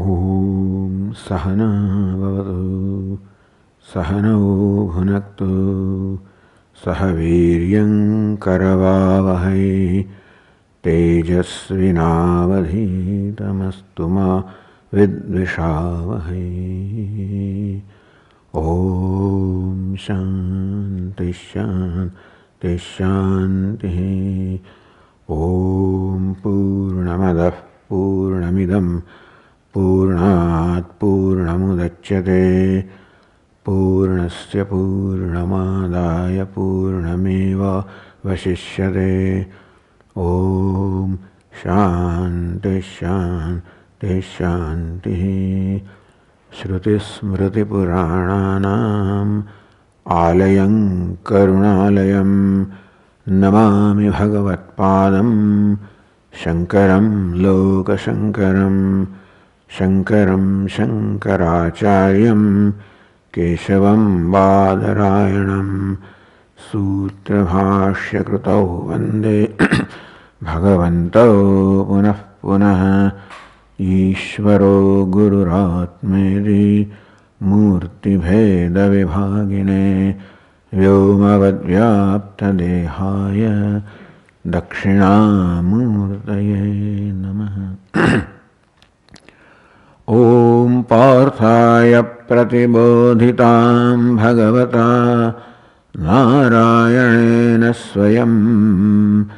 Om Sahana Bhavatu Sahanau Bhunaktu Sahaviryam Karavavahai Tejasvinavadhitamastu ma Vidvishavahai. Om Shanti Shanti Shanti. Om Purnamadah Purnamidam Purnat Purnamudachyate Purnasya Purnamadaya Purnameva Vashishyate. Om Shanti Shanti Shanti. Shruti Smriti Purananam Alayam Karunalayam Namami Bhagavatpadam Shankaram Loka Shankaram Shankaram Shankaracharyam Keshavam Badarayanam Sutra Bhashya Krutau Vande Bhagavantau Punah Punah Ishvaro Gururatmeri Murti Bheda Vibhagine Vyomavad Vyapta Dehaya Dakshinamurtaye Namaha. Om Parthaya Pratibodhitam Bhagavata Narayana Swayam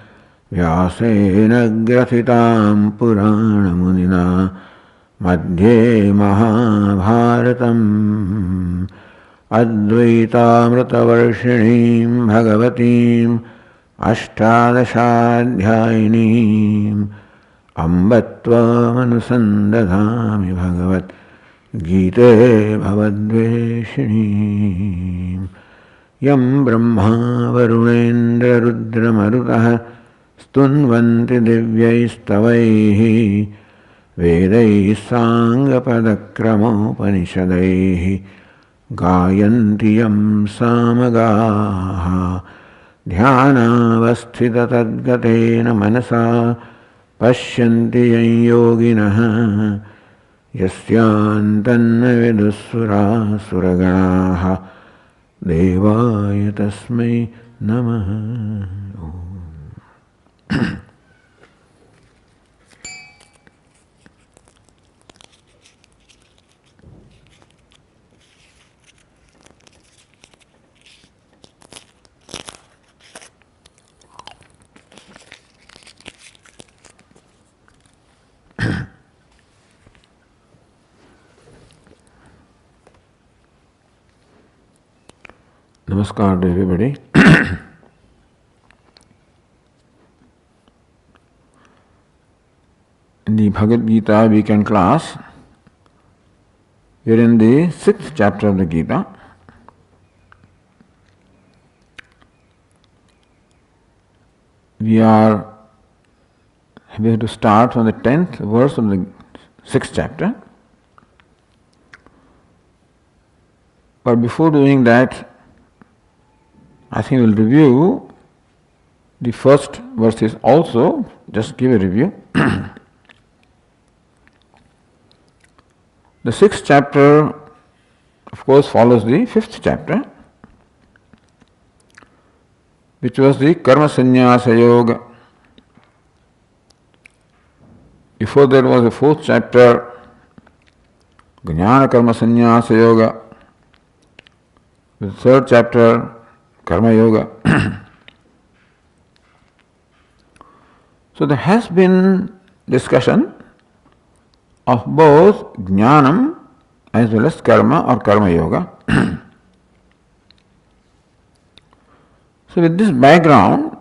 Vyasena Grathitam Purana Munina Madhye Mahabharatam Advaitamritavarshinim Bhagavatim Ashtadashadhyayinim Ambattvamanusandadhami Bhagavat Gita Bhavadveshinim Yam Brahma Varunendra Rudra Marutaha Stunvanti Divyaistavaihi Vedai Sangapadakramopanishadaihi Gayantiyam Samagaha Dhyanavasthita Tadgatena Manasa Pashyanti Yoginaha Yasyantanna Vidusura Suraganaha Devaya Tasmai Namaha. Namaskar to everybody. In the Bhagavad Gita weekend class, we are in the 6th chapter of the Gita. We have to start from the 10th verse of the 6th chapter. But before doing that, I think we'll review the first verses also, just give a review. The 6th chapter, of course, follows the 5th chapter, which was the Karma Sannyasa Yoga. Before that was the 4th chapter, Jnana Karma Sannyasa Yoga. The 3rd chapter, Karma Yoga. So there has been discussion of both Jnanam as well as Karma or Karma Yoga. So with this background,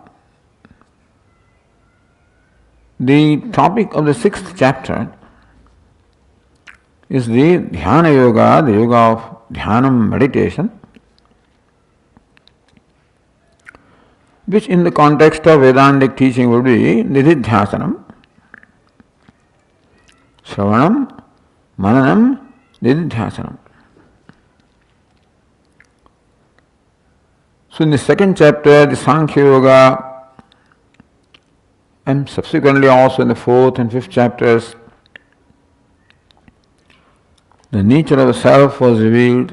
the topic of the 6th chapter is the Dhyana Yoga, the yoga of Dhyanam meditation, which in the context of Vedantic teaching would be Nididhyasanam, Shravanam, Mananam, Nididhyasanam. So in the 2nd chapter, the Sankhya Yoga, and subsequently also in the 4th and 5th chapters, the nature of the self was revealed,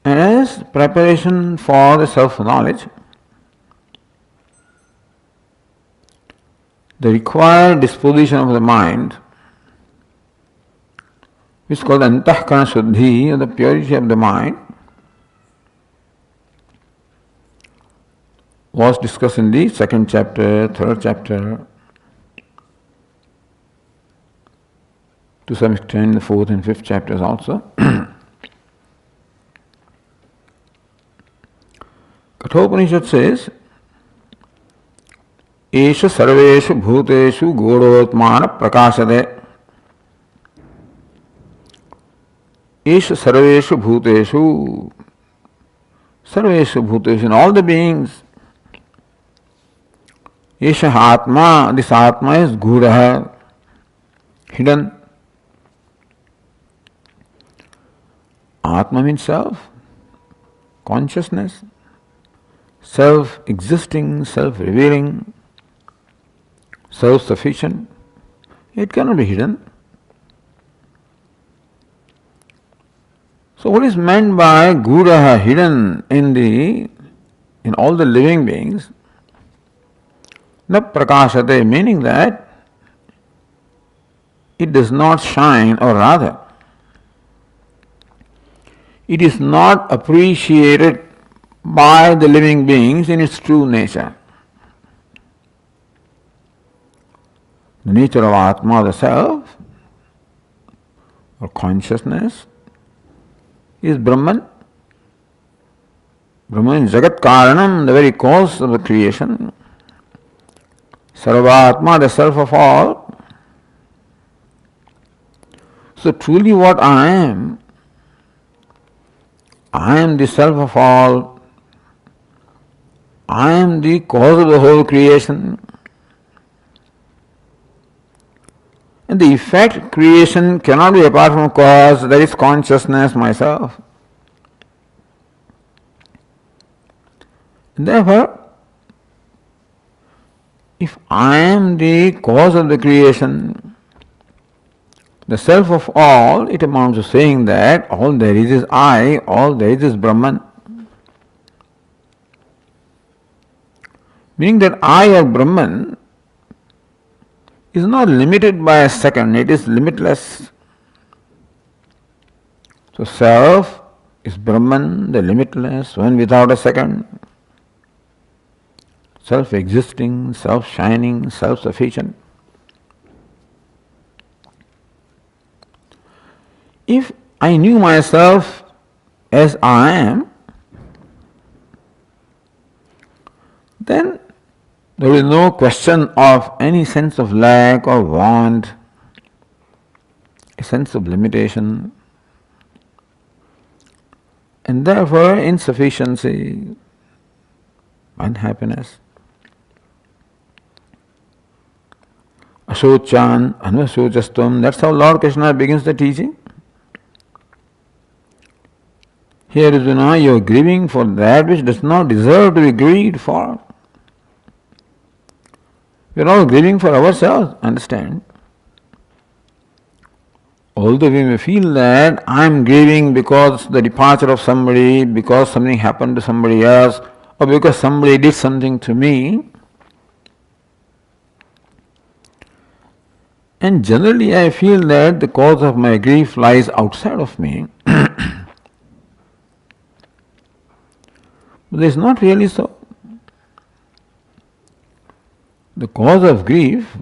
and as preparation for the self-knowledge, the required disposition of the mind, which is called antahkarana shuddhi, or the purity of the mind, was discussed in the second chapter, third chapter, to some extent the fourth and fifth chapters also. Kathopanishad says, Esha sarveshu bhuteshu godotmana prakashade. Esha sarveshu bhuteshu, sarveshu bhuteshu, in all the beings. Esha atma, this atma is gudaha, hidden. Atma means self, consciousness, self-existing, self-revealing, self-sufficient. It cannot be hidden. So what is meant by gudaha, hidden in all the living beings? Na prakashate, meaning that it does not shine, or rather, it is not appreciated by the living beings in its true nature. The nature of Atma, the self, or consciousness, is Brahman. Brahman is Jagat Karanam, the very cause of the creation. Sarvatma, the self of all. So truly what I am the self of all. I am the cause of the whole creation. And the effect creation cannot be apart from cause, that is consciousness, myself. And therefore, if I am the cause of the creation, the self of all, it amounts to saying that all there is I, all there is Brahman. Meaning that I or Brahman is not limited by a second, it is limitless. So self is Brahman, the limitless, one without a second. Self-existing, self-shining, self-sufficient. If I knew myself as I am, then there is no question of any sense of lack or want, a sense of limitation, and therefore insufficiency, unhappiness. Asochan, anvasocastvam, that's how Lord Krishna begins the teaching. Here, Arjuna, you are grieving for that which does not deserve to be grieved for. We are all grieving for ourselves, understand? Although we may feel that I am grieving because the departure of somebody, because something happened to somebody else, or because somebody did something to me, and generally I feel that the cause of my grief lies outside of me. But it is not really so. The cause of grief,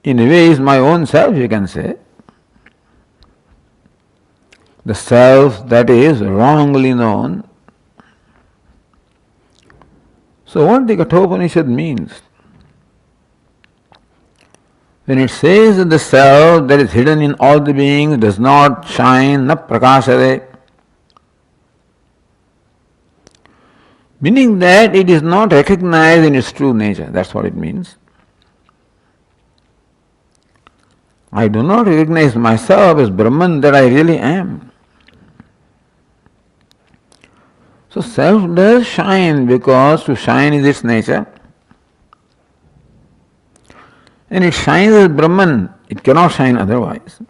in a way, is my own self, you can say. The self that is wrongly known. So what the Kathopanishad means? When it says that the self that is hidden in all the beings does not shine, na prakashade, meaning that it is not recognized in its true nature. That's what it means. I do not recognize myself as Brahman that I really am. So self does shine because to shine is its nature. then it shines as Brahman. It cannot shine otherwise.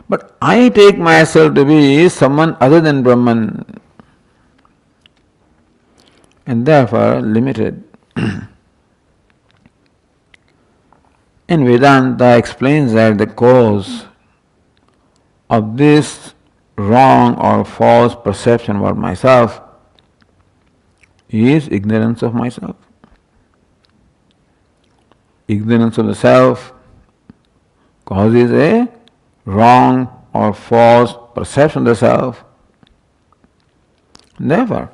But I take myself to be someone other than Brahman and therefore limited. And Vedanta explains that the cause of this wrong or false perception about myself is ignorance of myself. Ignorance of the self causes a wrong or false perception of the self. Never.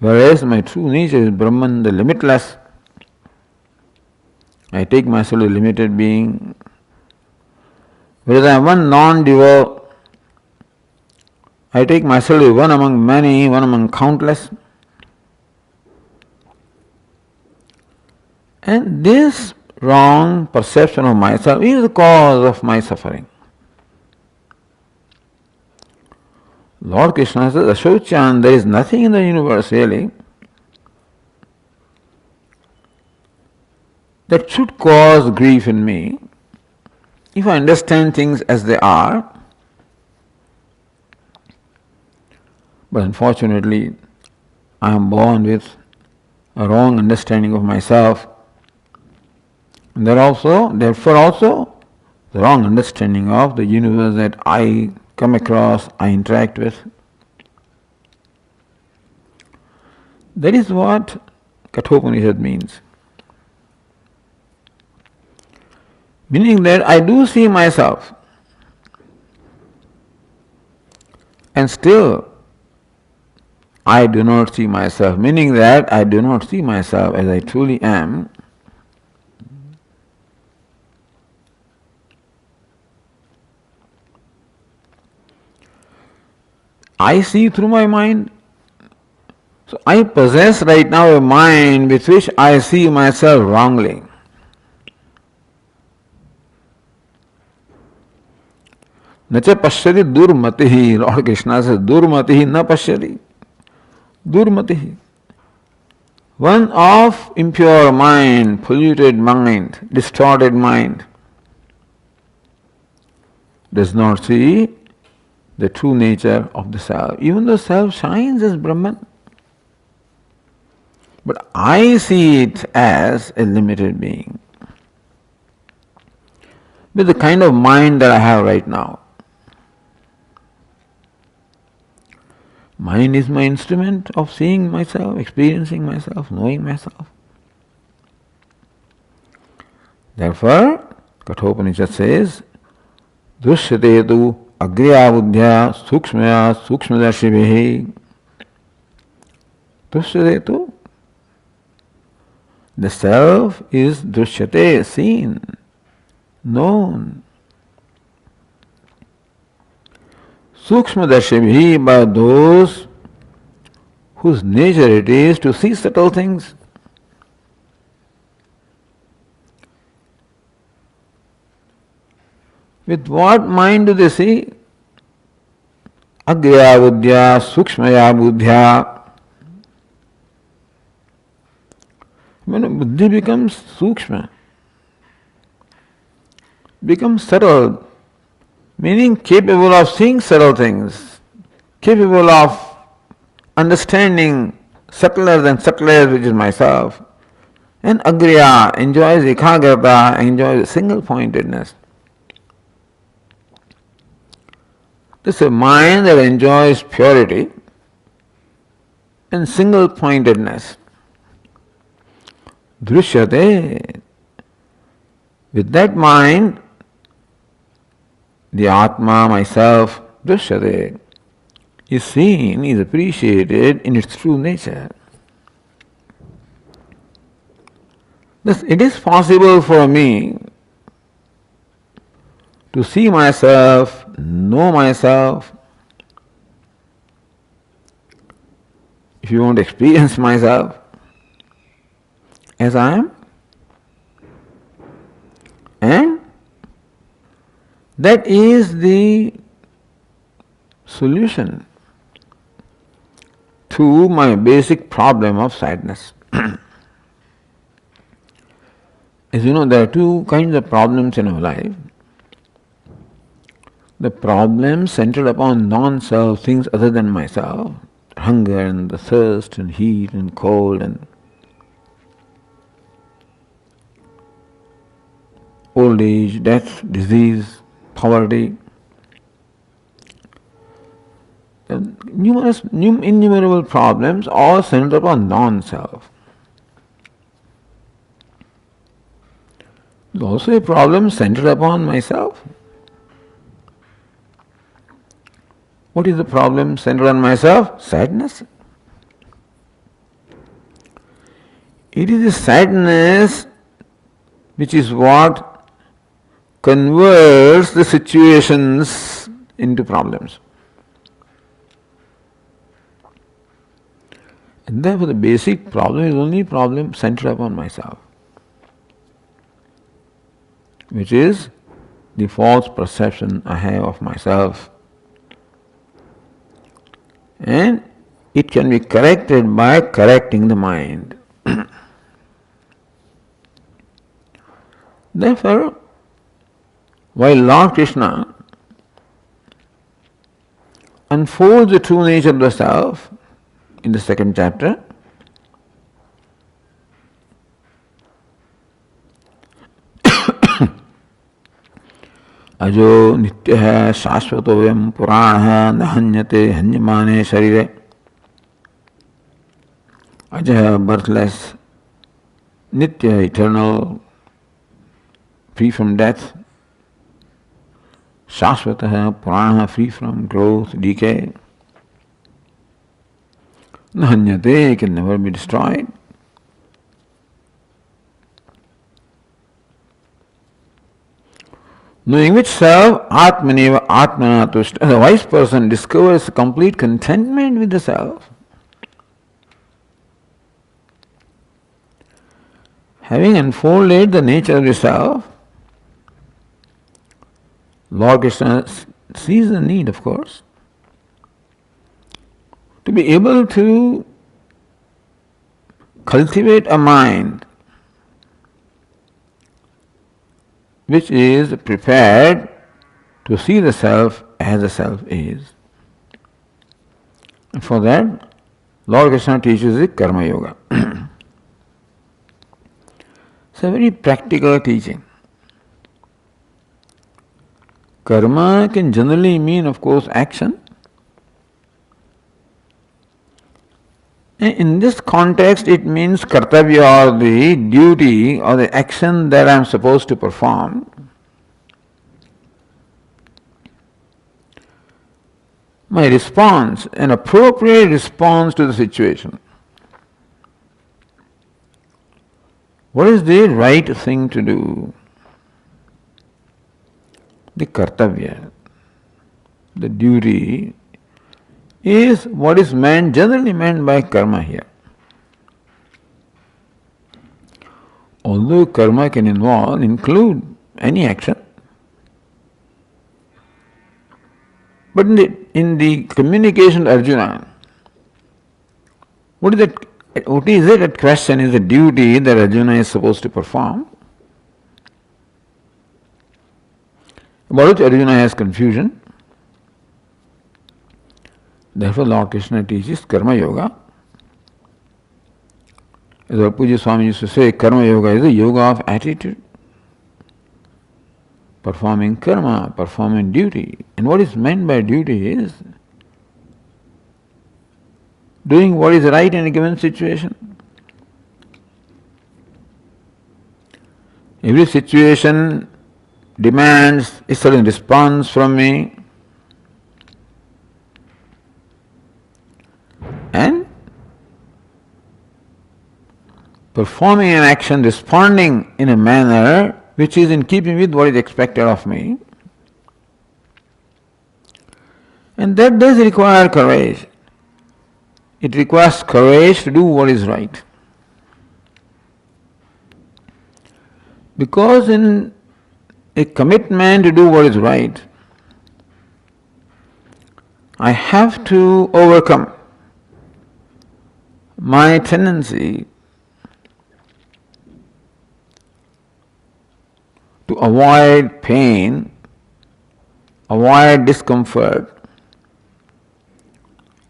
Whereas my true nature is Brahman, the limitless, I take myself as a limited being. Whereas I am one non-dual, I take myself as one among many, one among countless. And this wrong perception of myself is the cause of my suffering. Lord Krishna says, Ashochan, there is nothing in the universe really that should cause grief in me if I understand things as they are. But unfortunately, I am born with a wrong understanding of myself. And therefore also, the wrong understanding of the universe that I come across, I interact with. That is what Kathopanishad means. Meaning that I do see myself, and still I do not see myself, meaning that I do not see myself as I truly am. I see through my mind. So I possess right now a mind with which I see myself wrongly. Nacha pashyati durmatihi. Lord Krishna says, durmatihi na pashyati. Durmatihi. One of impure mind, polluted mind, distorted mind, does not see the true nature of the self. Even though self shines as Brahman, but I see it as a limited being. With the kind of mind that I have right now. Mind is my instrument of seeing myself, experiencing myself, knowing myself. Therefore, Kathopanishad says, Dushyate tu agriya buddhya sukshmaya sukshmadarshibhihi. Dushyate tu. The self is dushyate, seen, known. Sukshmadarshibhi, by those whose nature it is to see subtle things. With what mind do they see? Agriya buddhya, sukshmaya buddhya. When buddhi becomes sukshma, becomes subtle, meaning capable of seeing subtle things, capable of understanding subtler than subtler, which is myself. And agriya enjoys ekagrata, enjoys single pointedness. This is a mind that enjoys purity and single pointedness. Drishyate. With that mind, the Atma, myself, drishyate, is seen, is appreciated in its true nature. Thus, it is possible for me to see myself, know myself. If you want to experience myself as I am, and that is the solution to my basic problem of sadness. As you know, there are two kinds of problems in our life. The problems centered upon non-self, things other than myself, hunger and the thirst and heat and cold and old age, death, disease, poverty. Innumerable problems all centered upon non-self. There's also a problem centered upon myself. What is the problem centered on myself? Sadness. It is the sadness which is what converts the situations into problems. And therefore the basic problem is only problem centered upon myself, which is the false perception I have of myself. And it can be corrected by correcting the mind. Therefore, while Lord Krishna unfolds the true nature of the self in the second chapter, अजो नित्यः शाश्वतोऽयं पुराणः न हन्यते हन्यमाने शरीरे. अजः, birthless, nitya, eternal, free from death. Shashvatah, purana, free from growth, decay. न हन्यते, can never be destroyed. Knowing which self, Atmaneva Atmana Tushta, the wise person discovers complete contentment with the self. Having unfolded the nature of the self, Lord Krishna sees the need, of course, to be able to cultivate a mind which is prepared to see the self as the self is. And for that, Lord Krishna teaches the Karma Yoga. It's a very practical teaching. Karma can generally mean, of course, action. And in this context, it means kartavya, or the duty or the action that I am supposed to perform. My response, an appropriate response to the situation. What is the right thing to do? The kartavya, the duty, is what is meant, generally meant by karma here. Although karma can include any action, but in the communication to Arjuna, what is it that question is the duty that Arjuna is supposed to perform, about which Arjuna has confusion. Therefore, Lord Krishna teaches Karma Yoga. As our Puja Swami used to say, Karma Yoga is the yoga of attitude. Performing karma, performing duty. And what is meant by duty is doing what is right in a given situation. Every situation demands a certain response from me. And performing an action, responding in a manner which is in keeping with what is expected of me. And that does require courage. It requires courage to do what is right. Because in a commitment to do what is right, I have to overcome my tendency to avoid pain, avoid discomfort,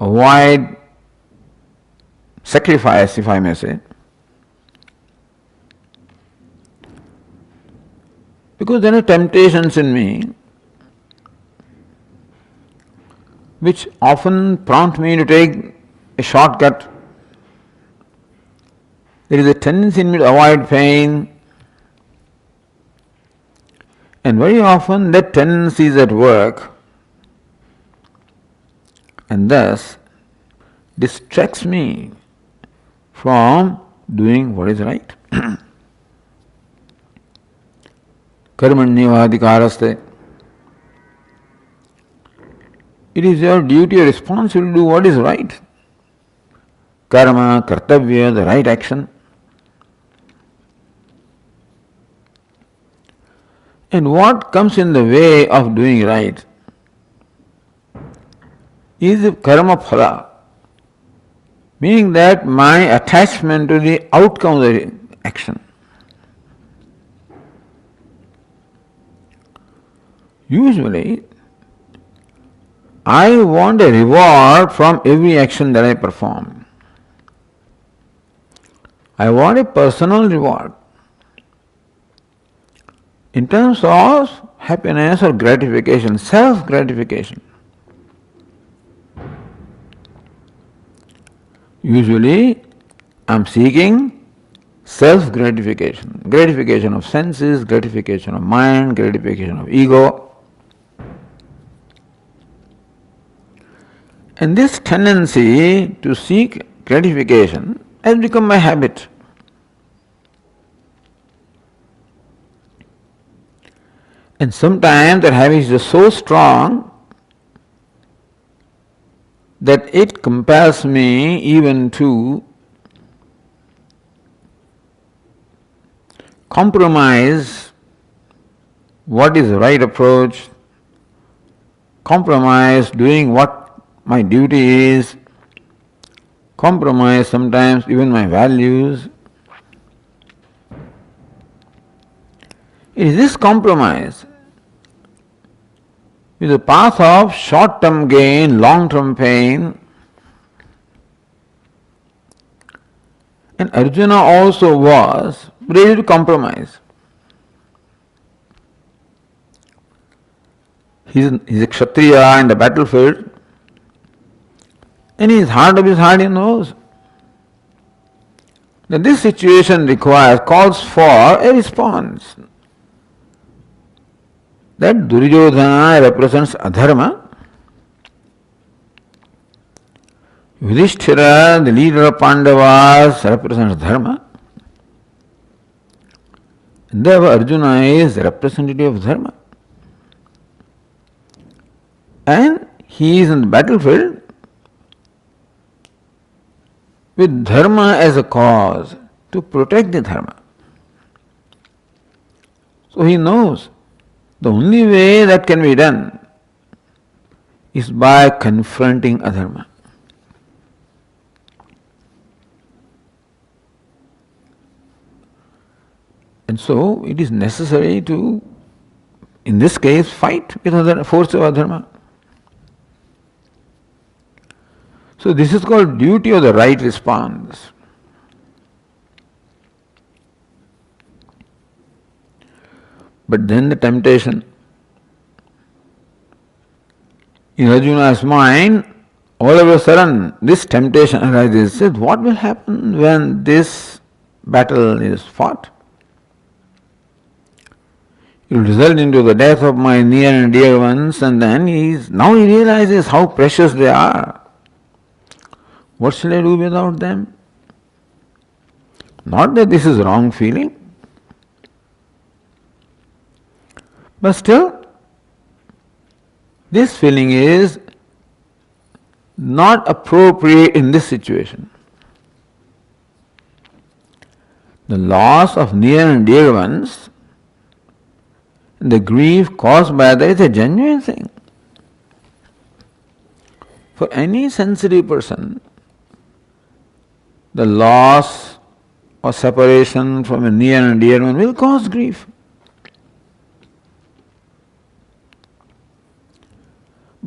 avoid sacrifice, if I may say. Because there are temptations in me which often prompt me to take a shortcut. There is a tendency in me to avoid pain, and very often that tendency is at work and thus distracts me from doing what is right. Karmanyavadhikaraste. It is your duty or responsibility to do what is right. Karma, kartavya, the right action. And what comes in the way of doing right is karma phala, meaning that my attachment to the outcome of the action. Usually, I want a reward from every action that I perform. I want a personal reward in terms of happiness or gratification, self-gratification. Usually, I am seeking self-gratification, gratification of senses, gratification of mind, gratification of ego. And this tendency to seek gratification has become my habit. And sometimes that habit is just so strong that it compels me even to compromise what is the right approach, compromise doing what my duty is, compromise sometimes even my values. It is this compromise with the path of short-term gain, long-term pain. And Arjuna also was ready to compromise. He is a Kshatriya in the battlefield, and in his heart of his heart he knows that this situation calls for a response. That Duryodhana represents adharma, Yudhishthira, the leader of Pandavas, represents dharma, and therefore Arjuna is the representative of dharma. And he is in the battlefield with dharma as a cause to protect the dharma. So he knows the only way that can be done is by confronting adharma. And so it is necessary to, in this case, fight with the force of adharma. So this is called duty of the right response. But then the temptation in Arjuna's mind, all of a sudden this temptation arises. Says, what will happen when this battle is fought? It will result into the death of my near and dear ones, and then now he realizes how precious they are. What shall I do without them? Not that this is wrong feeling, but still, this feeling is not appropriate in this situation. The loss of near and dear ones, the grief caused by that is a genuine thing. For any sensitive person, the loss or separation from a near and dear one will cause grief.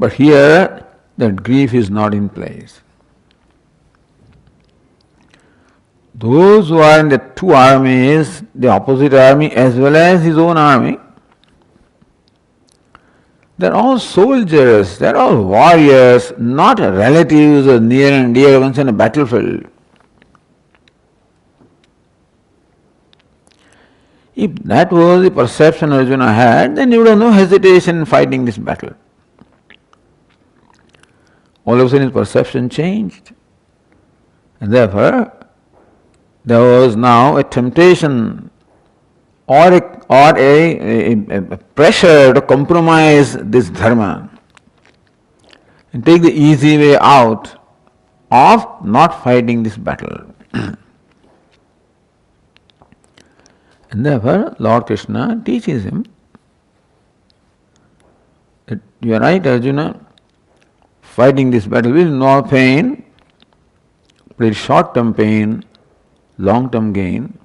But here, that grief is not in place. Those who are in the two armies, the opposite army as well as his own army, they're all soldiers, they're all warriors, not relatives or near and dear ones in a battlefield. If that was the perception Arjuna had, then he would have no hesitation in fighting this battle. All of a sudden his perception changed. And therefore, there was now a temptation or a pressure to compromise this dharma and take the easy way out of not fighting this battle. And therefore, Lord Krishna teaches him that you are right, Arjuna, fighting this battle will involve pain, but it's short-term pain, long-term gain.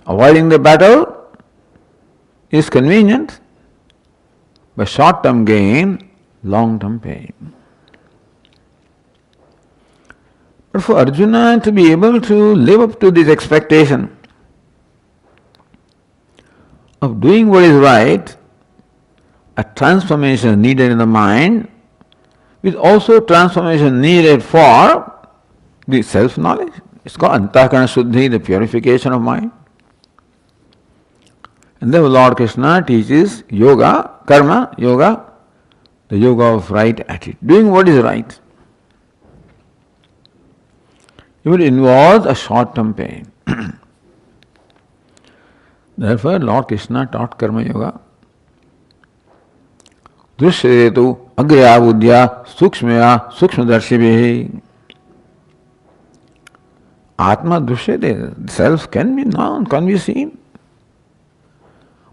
Avoiding the battle is convenient, but short-term gain, long-term pain. But for Arjuna to be able to live up to this expectation of doing what is right, a transformation needed in the mind, with also transformation needed for the self-knowledge. It's called Antakarana Shuddhi, the purification of mind. And then Lord Krishna teaches yoga, karma, yoga, the yoga of right attitude, doing what is right. It will involve a short-term pain. Therefore, Lord Krishna taught karma yoga. Drishyetu agrya buddhya sukshmaya sukshmadarshibhi. Atma drishyate, self can be known, can be seen.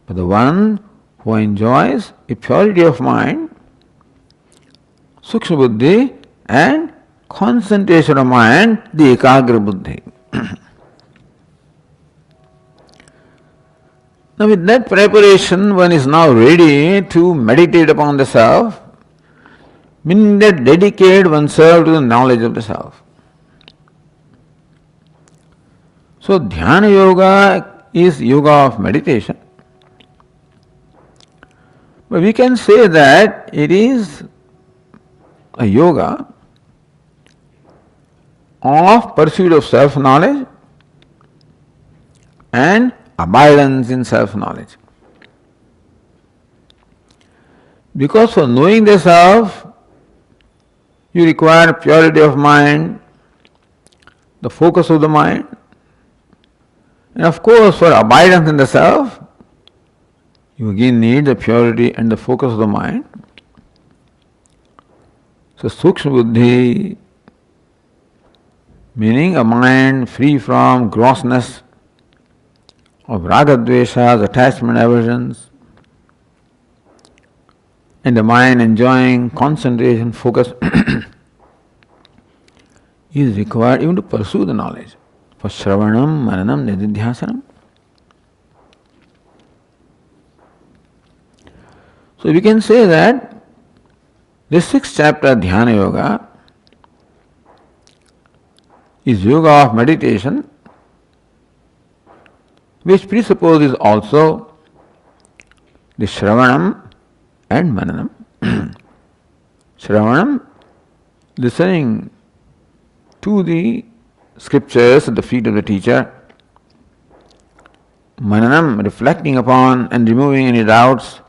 But the one who enjoys a purity of mind, sukshma buddhi, and concentration of mind, the ekagra buddhi. Now with that preparation, one is now ready to meditate upon the self, meaning that dedicate oneself to the knowledge of the self. So dhyana yoga is yoga of meditation. But we can say that it is a yoga of pursuit of self-knowledge and abidance in self-knowledge. Because for knowing the self, you require purity of mind, the focus of the mind, and of course for abidance in the self, you again need the purity and the focus of the mind. So sukshma buddhi, meaning a mind free from grossness of raga dveshas, attachment, aversions, and the mind enjoying concentration, focus, is required even to pursue the knowledge. For shravanam, mananam, nididhyasanam. So we can say that this 6th chapter Dhyana Yoga is yoga of meditation, which presupposes also the Shravanam and Mananam. Shravanam, listening to the scriptures at the feet of the teacher. Mananam, reflecting upon and removing any doubts.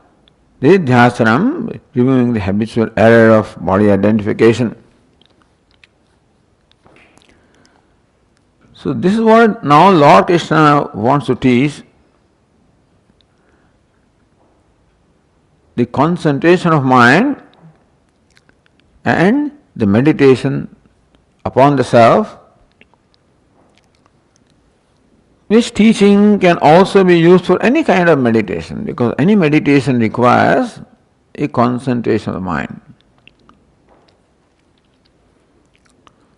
Nididhyasanam, removing the habitual error of body identification. So this is what now Lord Krishna wants to teach. The concentration of mind and the meditation upon the self, which teaching can also be used for any kind of meditation, because any meditation requires a concentration of the mind.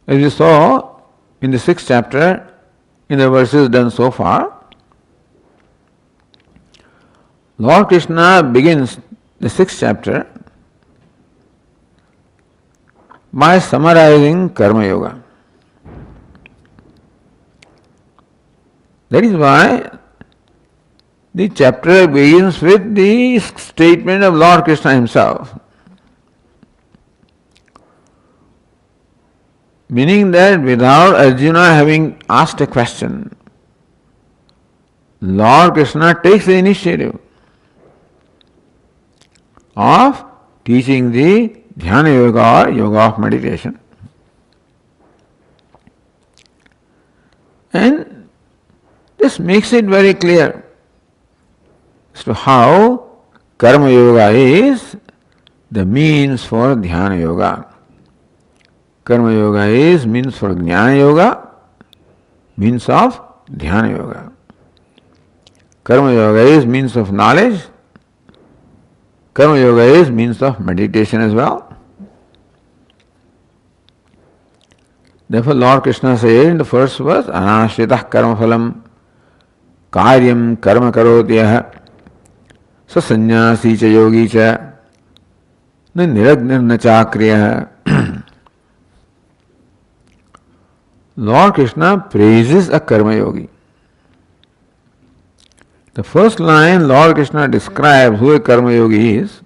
As you saw in the 6th chapter, in the verses done so far, Lord Krishna begins the 6th chapter by summarizing Karma Yoga. That is why the chapter begins with the statement of Lord Krishna himself. Meaning that without Arjuna having asked a question, Lord Krishna takes the initiative of teaching the Dhyana Yoga or Yoga of meditation. And this makes it very clear as to how Karma Yoga is the means for Dhyana Yoga. Karma Yoga is means for Jnana Yoga, means of Dhyana Yoga. Karma Yoga is means of knowledge. Karma Yoga is means of meditation as well. Therefore Lord Krishna said in the first verse, Anashritah karma phalam karyam karma karotyah sasannyasi cha yogi cha niragnir na chakriyah. Lord Krishna praises a karma yogi. The first line, Lord Krishna describes who a karma yogi is,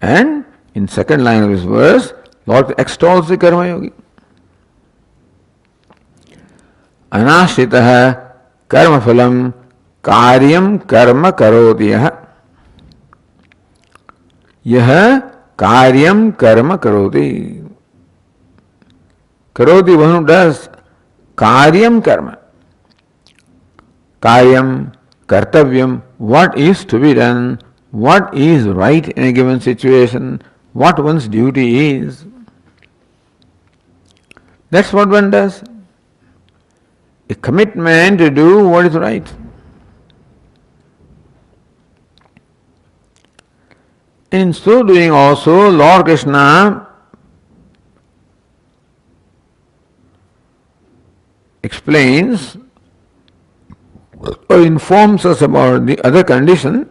and in second line of this verse, Lord extols the karma yogi. Anashritah karma phalam karyam karma karotyah. Yah karyam karma karoti. Karoti, one who does karyam karma. Karyam, kartavyam, what is to be done, what is right in a given situation, what one's duty is. That's what one does. A commitment to do what is right. In so doing also, Lord Krishna explains or informs us about the other condition.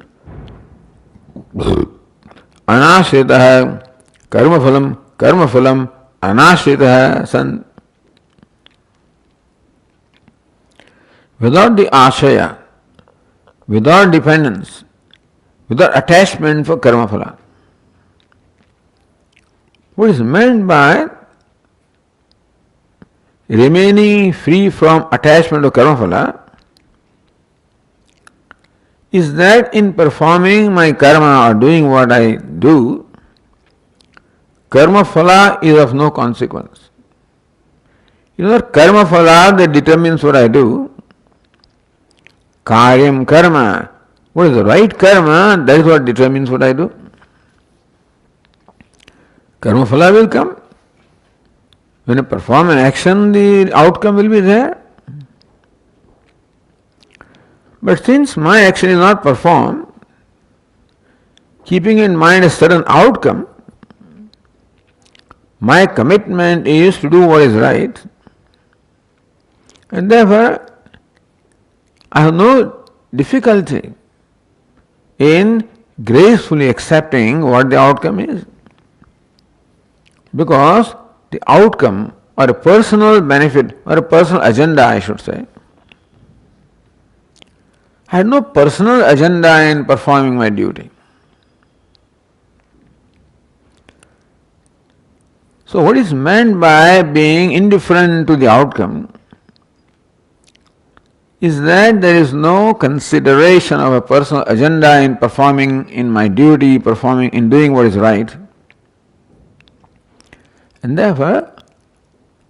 Anashritah karma phalam anashritah san. Without the ashaya, without dependence, without attachment for karma phala. What is meant by remaining free from attachment to karma phala is that in performing my karma or doing what I do, karma phala is of no consequence. You know that karma phala that determines what I do, karyam karma, what is the right karma, that is what determines what I do. Karma phala will come. When I perform an action, the outcome will be there. But since my action is not performed, keeping in mind a certain outcome, my commitment is to do what is right, and therefore I have no difficulty in gracefully accepting what the outcome is. Because the outcome or a personal benefit or a personal agenda, I should say, I had no personal agenda in performing my duty. So what is meant by being indifferent to the outcome is that there is no consideration of a personal agenda in performing in my duty, performing in doing what is right. And therefore,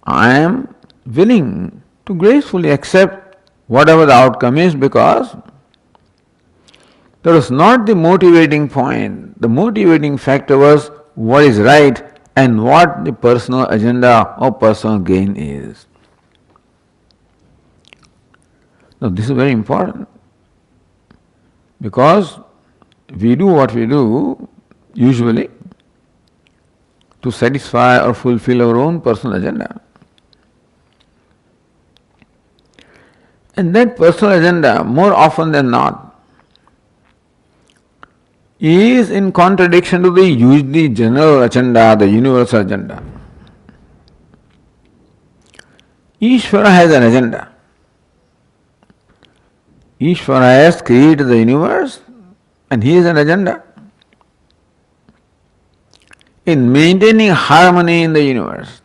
I am willing to gracefully accept whatever the outcome is, because that was not the motivating point. The motivating factor was what is right and what the personal agenda or personal gain is. Now this is very important, because we do what we do usually to satisfy or fulfill our own personal agenda. And that personal agenda, more often than not, is in contradiction to the general agenda, the universal agenda. Ishvara has an agenda. Ishvara has created the universe and he has an agenda in maintaining harmony in the universe.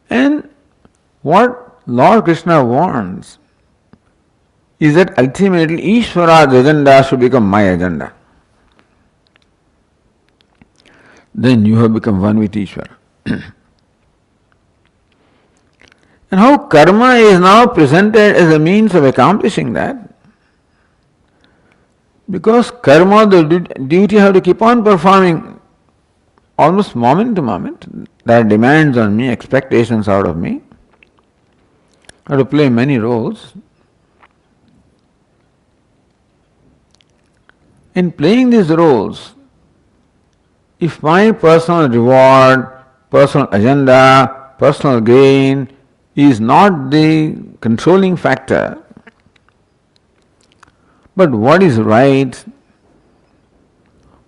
And what Lord Krishna wants is that ultimately Ishvara's agenda should become my agenda. Then you have become one with Ishvara. And how karma is now presented as a means of accomplishing that. Because karma, the duty I have to keep on performing almost moment to moment. There are demands on me, expectations out of me. I have to play many roles. In playing these roles, if my personal reward, personal agenda, personal gain is not the controlling factor, but what is right,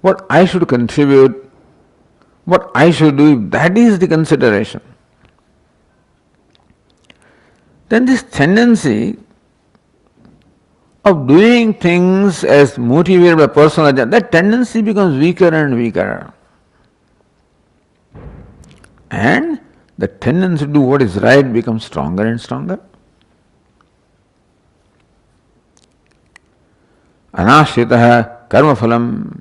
what I should contribute, what I should do, that is the consideration. Then this tendency of doing things as motivated by personal agenda, that tendency becomes weaker and weaker. And the tendency to do what is right becomes stronger and stronger. Anashritaha karma phalam,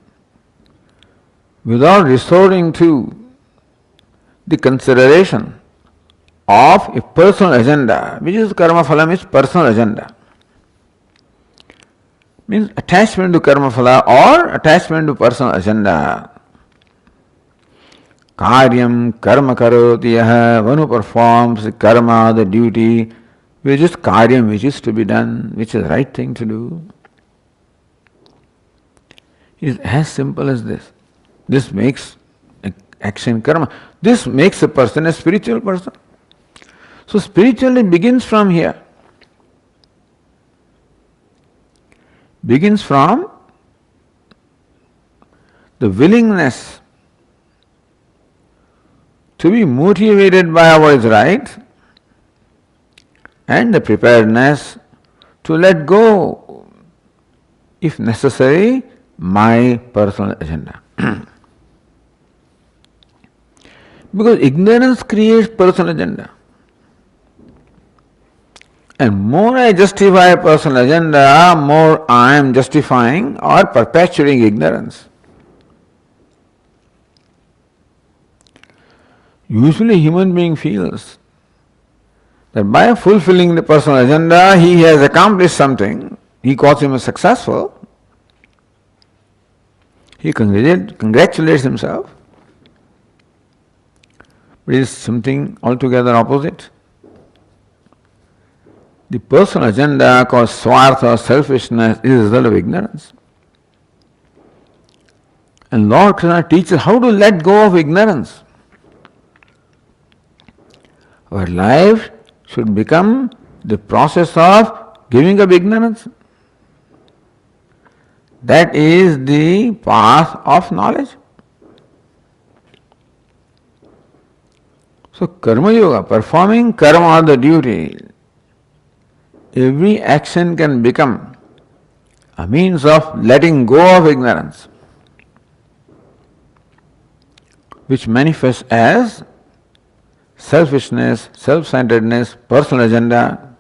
without resorting to the consideration of a personal agenda, which is karma phalam is personal agenda. Means attachment to karma phala or attachment to personal agenda. Karyam karma karoti yaha, one who performs the karma, the duty, which is karyam, which is to be done, which is the right thing to do. It is as simple as this. This makes action karma. This makes a person a spiritual person. So spirituality begins from here. Begins from the willingness to be motivated by what is right and the preparedness to let go, if necessary, my personal agenda. Because ignorance creates personal agenda. And more I justify a personal agenda, more I am justifying or perpetuating ignorance. Usually human being feels that by fulfilling the personal agenda, he has accomplished something. He calls himself successful. He congratulates himself. But it is something altogether opposite. The personal agenda called swartha, selfishness, is a result of ignorance. And Lord Krishna teaches how to let go of ignorance. Our life should become the process of giving up ignorance. That is the path of knowledge. So karma yoga, performing karma, the duty, every action can become a means of letting go of ignorance, which manifests as selfishness, self-centeredness, personal agenda.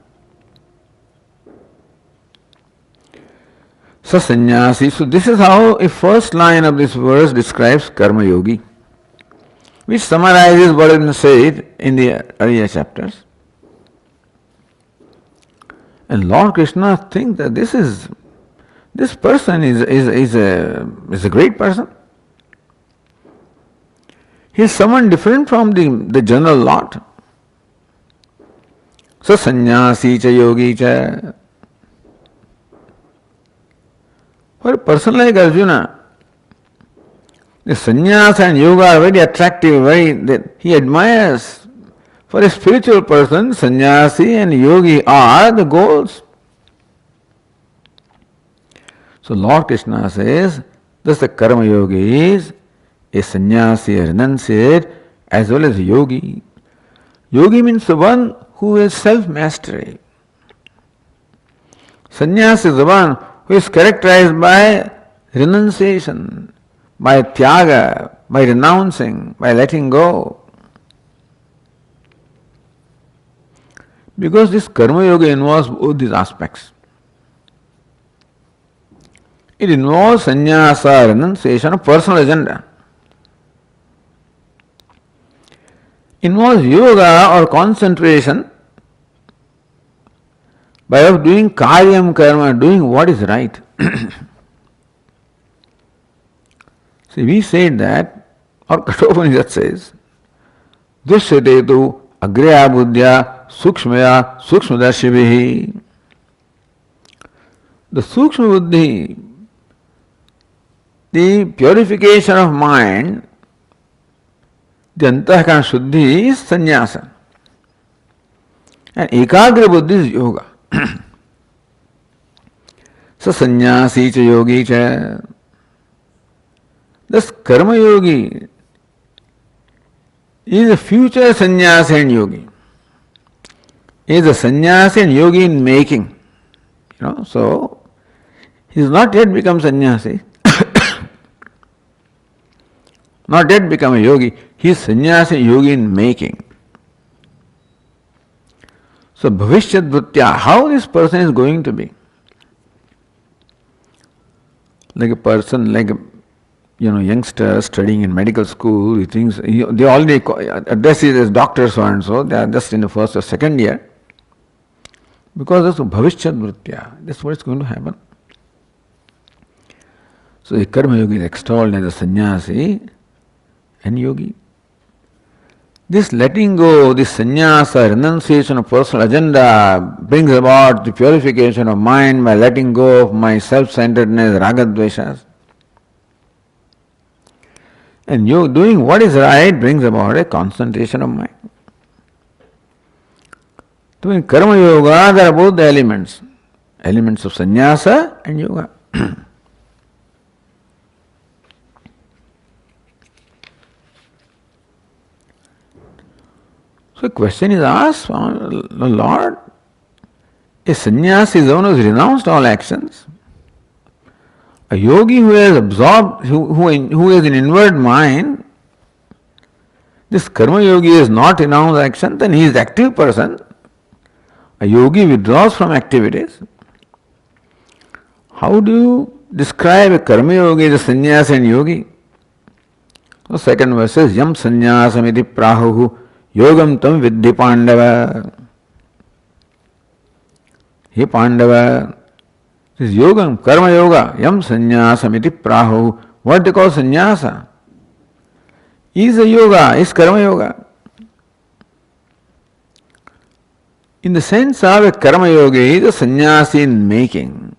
Sasannyasi. So this is how a first line of this verse describes karma yogi, which summarizes what has been said in the earlier chapters. And Lord Krishna thinks that this person is a great person. He is someone different from the general lot. So sannyasi cha yogi cha. For a person like Arjuna, the sannyasa and yoga are very attractive, he admires. For a spiritual person, sannyasi and yogi are the goals. So Lord Krishna says, thus the karma yogi is a sannyasi, a renunciate, as well as a yogi. Yogi means the one who has self-mastery. Sannyasi is the one who is characterized by renunciation, by tyaga, by renouncing, by letting go. Because this karma yoga involves both these aspects. It involves sannyasa, renunciation of personal agenda. Involves yoga or concentration by doing karyam karma, doing what is right. See, we said that, or Kathopanishad says, Dushyate tu agrya buddhya sukshmaya sukshmadarshibhihi. The sukshma buddhi, the purification of mind, the antahkarana shuddhi is sannyasa. And ekagra buddhi is yoga. So sannyasi cha yogi cha. Thus karma yogi is a future sannyasi and yogi. Is a sannyasi and yogi in making. So he has not yet become sannyasi. Not yet become a yogi. He is sannyasi and yogi in making. So bhavishyat bhutya, how this person is going to be? Like a person, like a youngster studying in medical school, he thinks they already address it as doctor so and so. They are just in the first or second year. Because that's bhavishyat bhutya. That's what is going to happen. So the karma yogi is extolled as a sannyasi and yogi. This letting go, this sannyasa, renunciation of personal agenda brings about the purification of mind by letting go of my self-centeredness, ragadveshas. And you doing what is right brings about a concentration of mind. So in karma yoga, there are both the elements of sannyasa and yoga. So a question is asked, Lord, a sannyasi is one who has renounced all actions. A yogi who has absorbed, who has an inward mind, this karma yogi has not renounced action, then he is the active person. A yogi withdraws from activities. How do you describe a karma yogi as a sannyasi and yogi? So second verse says, Yam sannyasam prahuhu yogam tam vidhi pandava. He Pandava, this yogam, karma yoga, yam sannyasam iti prahu. What they call sannyasa? Is a yoga, is karma yoga. In the sense of a karma yogi is a sannyasi in making.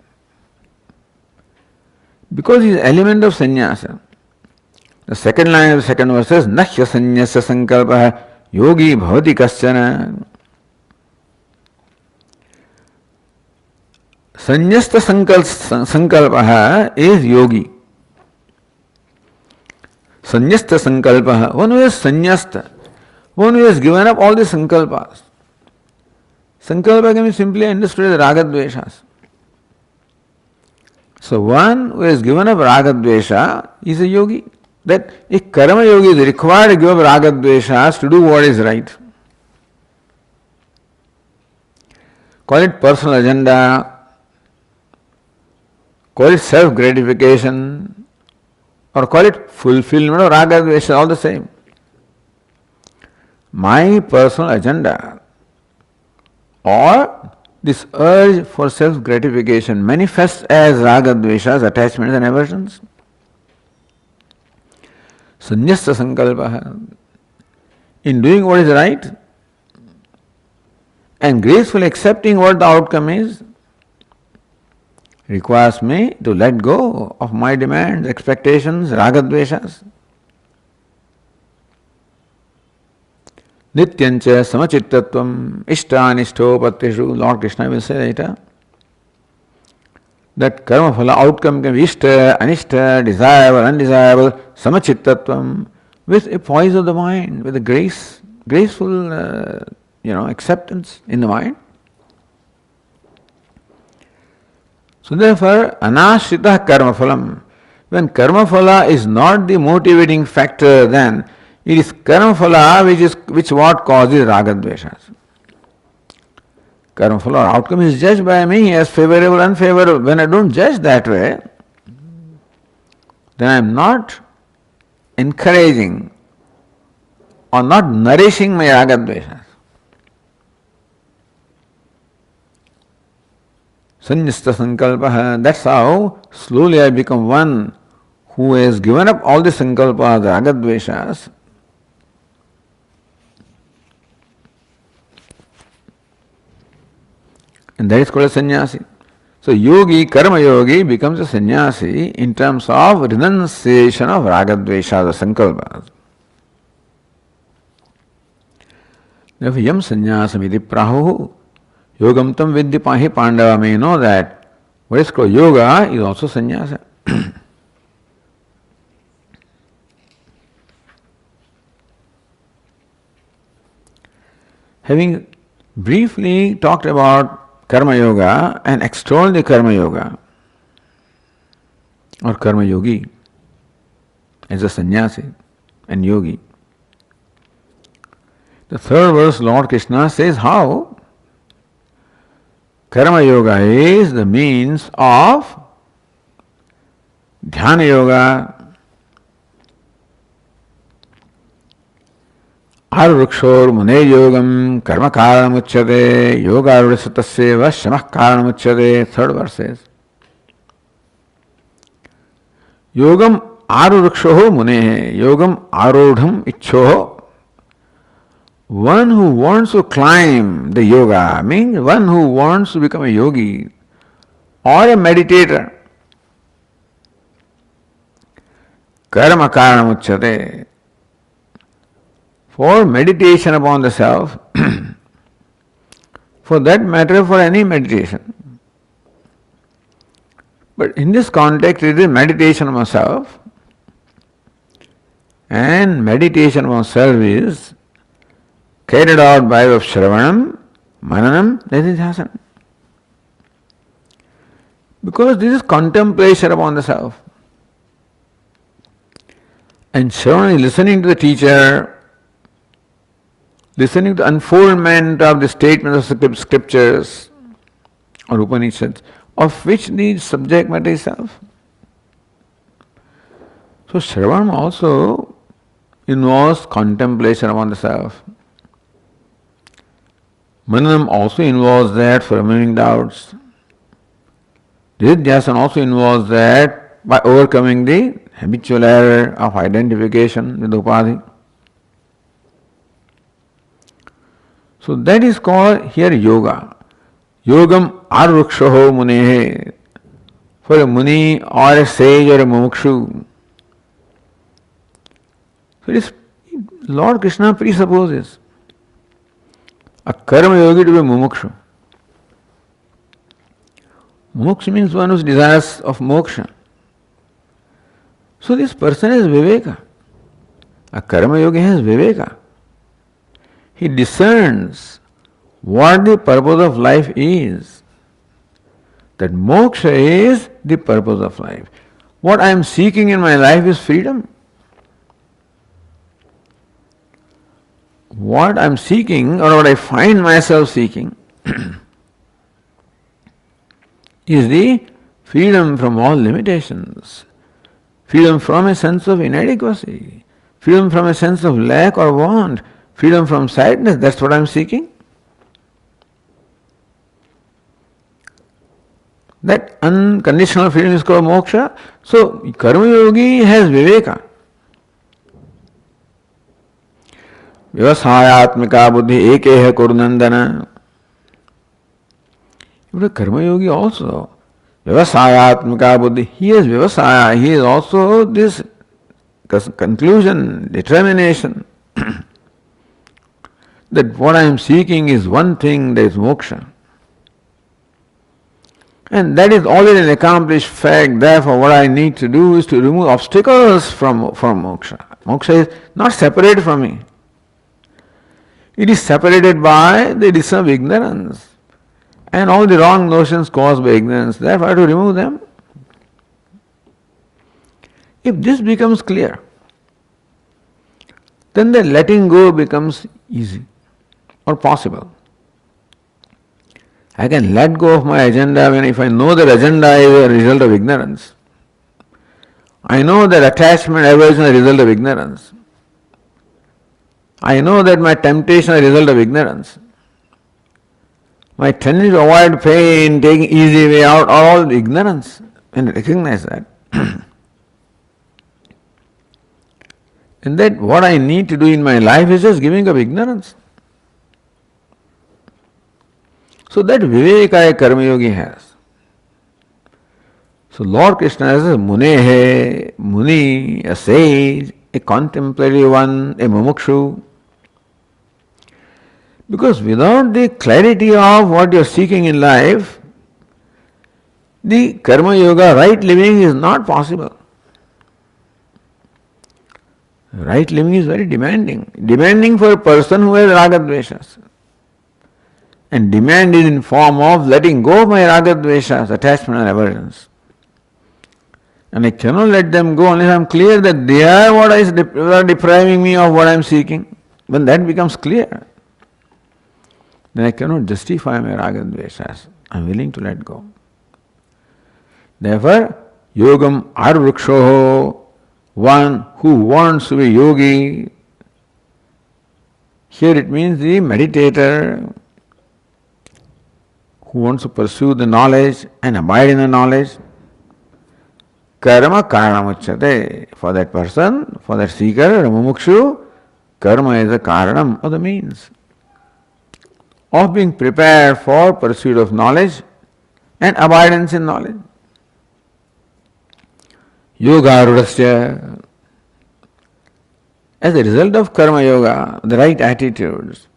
Because he is an element of sannyasa. The second line of the second verse says, Nahya sannyasa sankalpa yogi bhavati kaschana. Sannyasta sankalpa is yogi. Sannyasta sankalpa, one who is sannyasta, one who has given up all the sankalpas. Sankalpa can be simply understood as ragadveshas. So one who has given up ragadvesha is a yogi. That a karma yogi is required to give up ragadveshas to do what is right. Call it personal agenda, call it self-gratification, or call it fulfillment of ragadvesha, all the same. My personal agenda or this urge for self-gratification manifests as ragadveshas, attachments and aversions. Sannyasta sankalpa, in doing what is right and gracefully accepting what the outcome is, requires me to let go of my demands, expectations, ragadveshas. Nityancha samachittattvam ishtanishtopatishu, Lord Krishna will say later. that karma phala outcome can be ishta, anishta, desirable, undesirable, samachittatvam, with a poise of the mind, with a graceful, acceptance in the mind. So therefore, anashrita karma phalam. When karma phala is not the motivating factor, then it is karma phala which what causes ragadveshas. Karma phala outcome is judged by me as favorable, unfavorable. When I don't judge that way, then I am not encouraging or not nourishing my ragadveshas. Sanyasta sankalpa, that's how slowly I become one who has given up all the sankalpas, the ragadveshas. And that is called a sannyasi. So yogi, karma yogi becomes a sannyasi in terms of renunciation of ragadveshas, the sankalpas. Therefore, yam sannyasam iti prahu. Yogam tam vidya pahi Pandava may know that what is called yoga is also sannyasa. Having briefly talked about karma yoga and extolled the karma yoga or karma yogi as a sannyasi and yogi, the third verse Lord Krishna says how karma yoga is the means of dhyana yoga, arvrukshor mune yogam karma karanam uchyate yoga arvrisutaseva shamah karanam uchyate. Third verse says yogam arvrukshoho mune yogam arodham ichhoho. One who wants to climb the yoga means one who wants to become a yogi or a meditator. Karma karanam uchyate. For meditation upon the self, for that matter, for any meditation. But in this context, it is meditation on self, and meditation on self is carried out by way of Shravanam, Mananam, Nididhyasanam. Because this is contemplation upon the self. And Shravana is listening to the teacher, listening to the unfoldment of the statements of scriptures or Upanishads, of which the subject matter is self. So Shravanam also involves contemplation upon the self. Mananam also involves that for removing doubts. Nididhyasana also involves that by overcoming the habitual error of identification with upadhi. So that is called here yoga. Yogam arvrukshoho munehe. For a muni or a sage or a mumukshu. So this Lord Krishna presupposes a karma yogi to be mumukshu. Mumukshu means one who is desirous of moksha. So this person has viveka. A karma yogi has viveka. He discerns what the purpose of life is. That moksha is the purpose of life. What I am seeking in my life is freedom. What I am seeking or what I find myself seeking is the freedom from all limitations, freedom from a sense of inadequacy, freedom from a sense of lack or want, freedom from sadness. That's what I am seeking. That unconditional freedom is called moksha. So, karma yogi has viveka. Vyavasayatmika buddhi ekeha kurunandana. But a karma yogi also, vyavasayatmika buddhi, he has vyavasaya, he is also this conclusion, determination that what I am seeking is one thing, that is moksha. And that is already an accomplished fact. Therefore, what I need to do is to remove obstacles from moksha. Moksha is not separated from me. It is separated by the addition of ignorance and all the wrong notions caused by ignorance. Therefore, I have to remove them. If this becomes clear, then the letting go becomes easy or possible. I can let go of my agenda when if I know that agenda is a result of ignorance. I know that attachment, aversion is a result of ignorance. I know that my temptation is a result of ignorance. My tendency to avoid pain, taking easy way out, are all ignorance. And recognize that. And that what I need to do in my life is just giving up ignorance. So that Viveka a Karma Yogi has. So Lord Krishna is a Munehe, Muni, a sage, a contemplative one, a mumukshu. Because without the clarity of what you are seeking in life, the Karma Yoga, right living is not possible. Right living is very demanding. Demanding for a person who has ragadveshas. And demand is in form of letting go of my ragadveshas, attachment and aversions. And I cannot let them go unless I am clear that they are what is depriving me of what I am seeking. When that becomes clear, then I cannot justify my ragadveshas. I am willing to let go. Therefore, yogam arvrukshoho, one who wants to be yogi. Here it means the meditator who wants to pursue the knowledge and abide in the knowledge. Karma karanamuchyate. For that person, for that seeker, mumukshu, karma is the karanam or the means of being prepared for pursuit of knowledge and abidance in knowledge. Yoga rudasya. As a result of karma yoga, the right attitudes,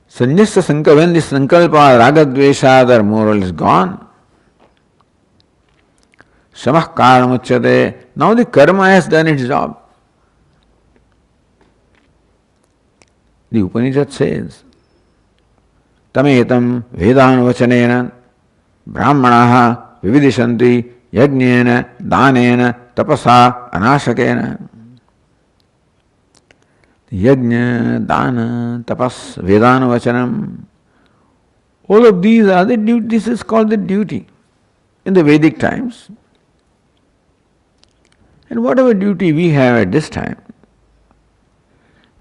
sannyasa sankalpa, when this sankalpa, ragadveshad are more or less gone, samah karanamuchyate, now the karma has done its job. The Upanishad says, tametam vedanvachanena brahmanaha vividishanti yajnena danena tapasa anashakena. Yajna, dana, tapas, vedanvachanam. All of these are the duty. This is called the duty in the Vedic times. And whatever duty we have at this time,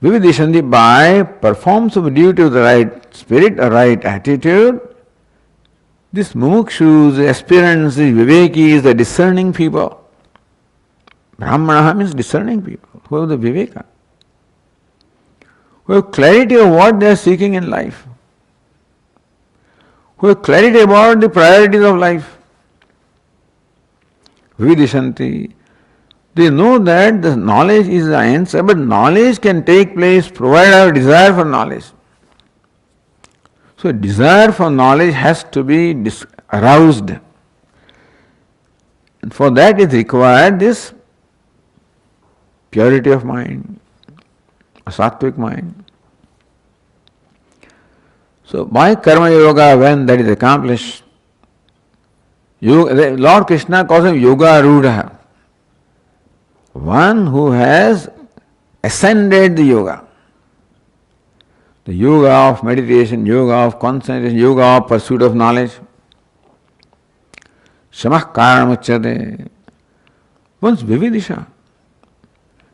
Vividishanti, by performance of duty of the right spirit, a right attitude, this mumukshus, the aspirants, the vivekis, the discerning people. Brahmana means discerning people, who have the viveka, who have clarity of what they are seeking in life, who have clarity about the priorities of life. Vividishanti. They know that the knowledge is the answer, but knowledge can take place provided I have desire for knowledge. So desire for knowledge has to be aroused. And for that is required this purity of mind, a sattvic mind. So by karma yoga, when that is accomplished, Lord Krishna calls him yoga rudha. One who has ascended the yoga. The yoga of meditation, yoga of concentration, yoga of pursuit of knowledge. Samah karanamuchyate. Once vividisha,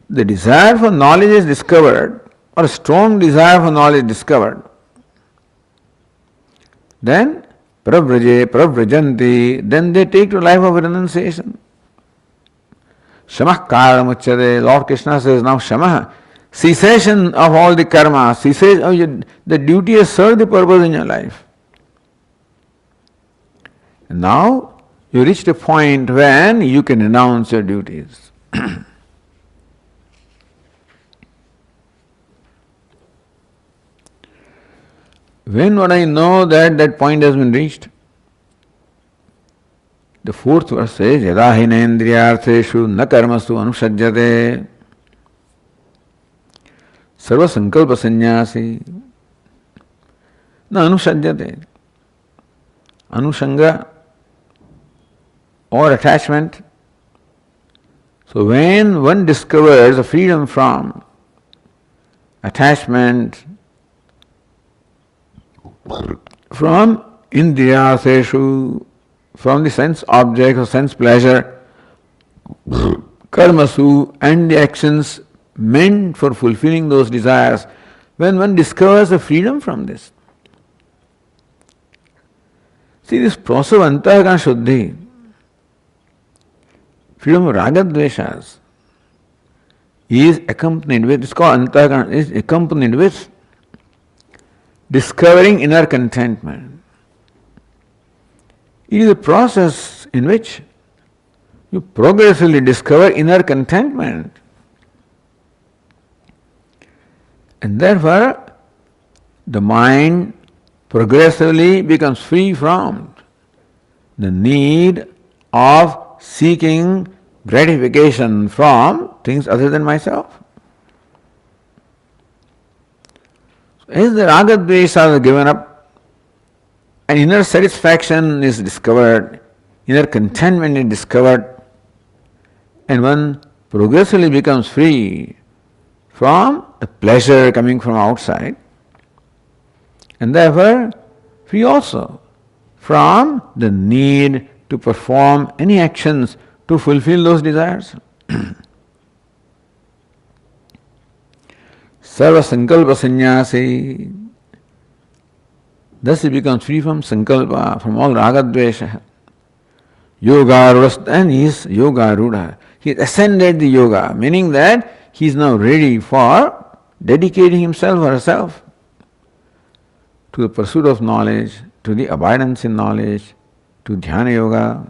the desire for knowledge is discovered, or a strong desire for knowledge is discovered, then pravrajanti, then they take to life of renunciation. Shamah karanamuchyate. Lord Krishna says now Shamah, cessation of all the karma, cessation of the duty has served the purpose in your life. And now you reached a point when you can renounce your duties. When would I know that that point has been reached? The fourth verse says, Yada hinendriyartheshu na karmasu anusajjate sarva sankalpa sannyasi na anusajjate. Anushanga or attachment. So when one discovers a freedom from attachment, from indriyaseshu, from the sense object or sense pleasure, karmasu, and the actions meant for fulfilling those desires, when one discovers a freedom from this. See, this process of antahkarana shuddhi, freedom of raga dveshas, is accompanied with, it's called antahkarana, is accompanied with discovering inner contentment. It is a process in which you progressively discover inner contentment. And therefore, the mind progressively becomes free from the need of seeking gratification from things other than myself. So as the raga dveshas are given up, and inner satisfaction is discovered, inner contentment is discovered, and one progressively becomes free from the pleasure coming from outside, and therefore free also from the need to perform any actions to fulfill those desires. Sarva sankalpa sannyasi. Thus he becomes free from sankalpa, from all ragadvesha. Yoga rudha, and he is yoga rudha. He has ascended the yoga, meaning that he is now ready for dedicating himself or herself to the pursuit of knowledge, to the abidance in knowledge, to dhyana yoga.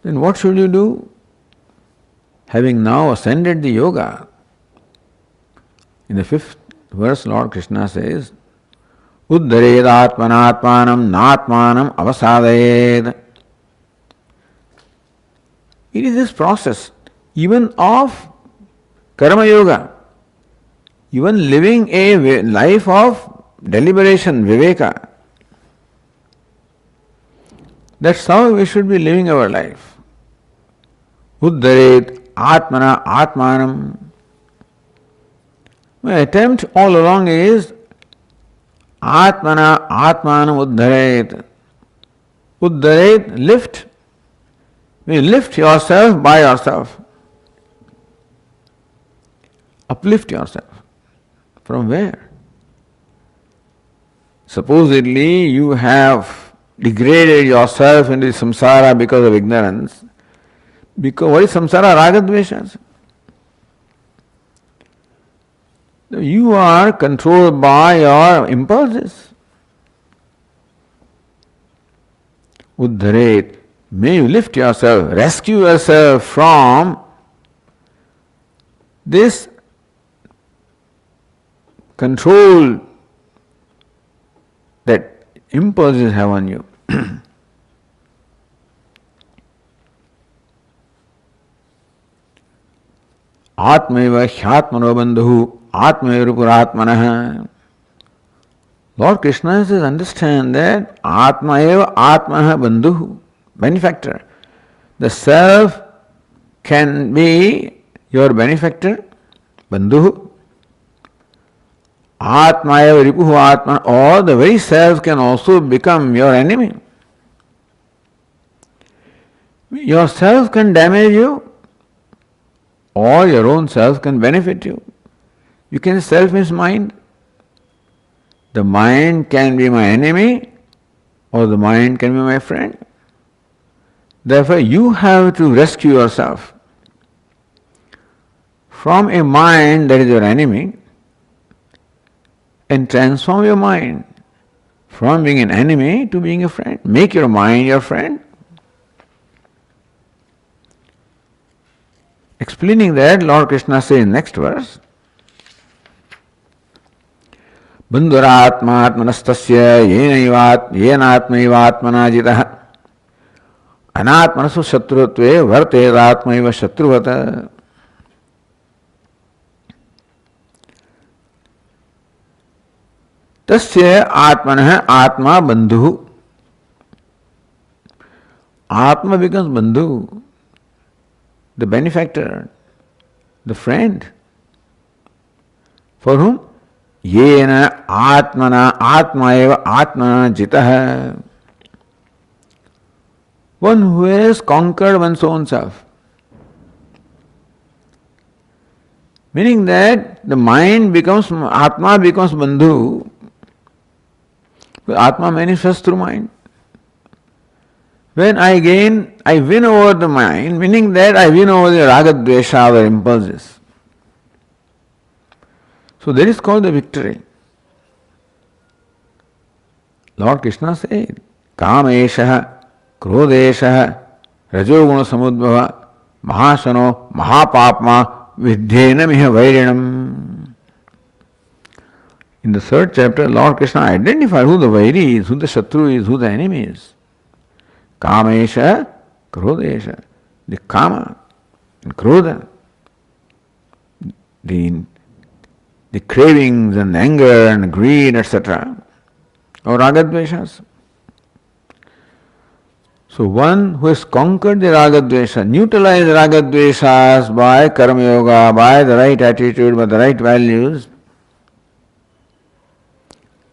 Then what should you do? Having now ascended the yoga, in the fifth verse Lord Krishna says, Uddared atmanatmanam natmanam avasadayed. It is this process, even of karma yoga, even living a life of deliberation, viveka. That's how we should be living our life. Uddaret atmana atmanam. My attempt all along is atmana atmanam uddaret. Uddaret, lift. You lift yourself by yourself. Uplift yourself. From where? Supposedly you have degraded yourself into samsara because of ignorance. Because what is samsara? Ragadveshas. You are controlled by your impulses. Uddharet. May you lift yourself, rescue yourself from this control that impulses have on you. Atmaiva hyatmano bandhu atmaiva rupuratmanah. Lord Krishna says, understand that atmaiva atmaha bandhu, benefactor. The self can be your benefactor, bandhu. Atmaiva ripuhu atman, or the very self can also become your enemy. Yourself can damage you, or your own self can benefit you. You can self means mind. The mind can be my enemy, or the mind can be my friend. Therefore, you have to rescue yourself from a mind that is your enemy and transform your mind from being an enemy to being a friend. Make your mind your friend. Explaining that, Lord Krishna says in next verse, बंधुरात्मात्मनस्त्य येनात्मैवात्मना जितः अनात्मनसु शत्रुत्वे वर्तेदात्मैव शत्रुवत. तस्य आत्मनः आत्मा बंधु. Atma becomes bandhu, the benefactor, the friend. For whom? Yena atmana atmaeva atmana jitah. One who has conquered one's own self. Meaning that the mind becomes, Atma becomes bandhu. Atma manifests through mind. When I win over the mind, meaning that I win over the raga, dvesha, or impulses. So that is called the victory. Lord Krishna said, Kamesha, Krodesha, Rajoguna Samudbhava, Mahasano, Mahapapma, Vidhyena Miha Vairinam. In the third chapter, Lord Krishna identified who the Vairi is, who the Shatru is, who the enemy is. Kamesha, Krodesha, the Kama and Krodha, the cravings and anger and greed, etc., or ragadveshas. So one who has conquered the ragadvesha, neutralized ragadveshas by karma yoga, by the right attitude, by the right values,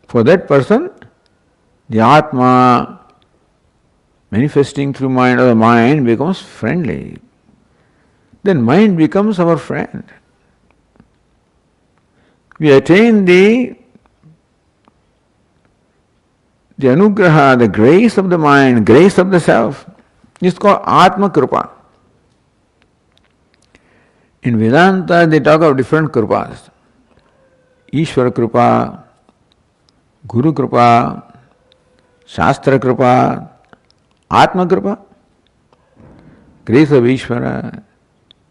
for that person, the Atma manifesting through mind or the mind becomes friendly. Then mind becomes our friend. We attain the anugraha, the grace of the mind, grace of the self. It's called Atma Kripa. In Vedanta, they talk of different kripas. Ishvara Kripa, Guru Kripa, Shastra Kripa, Atma Kripa, grace of Ishvara,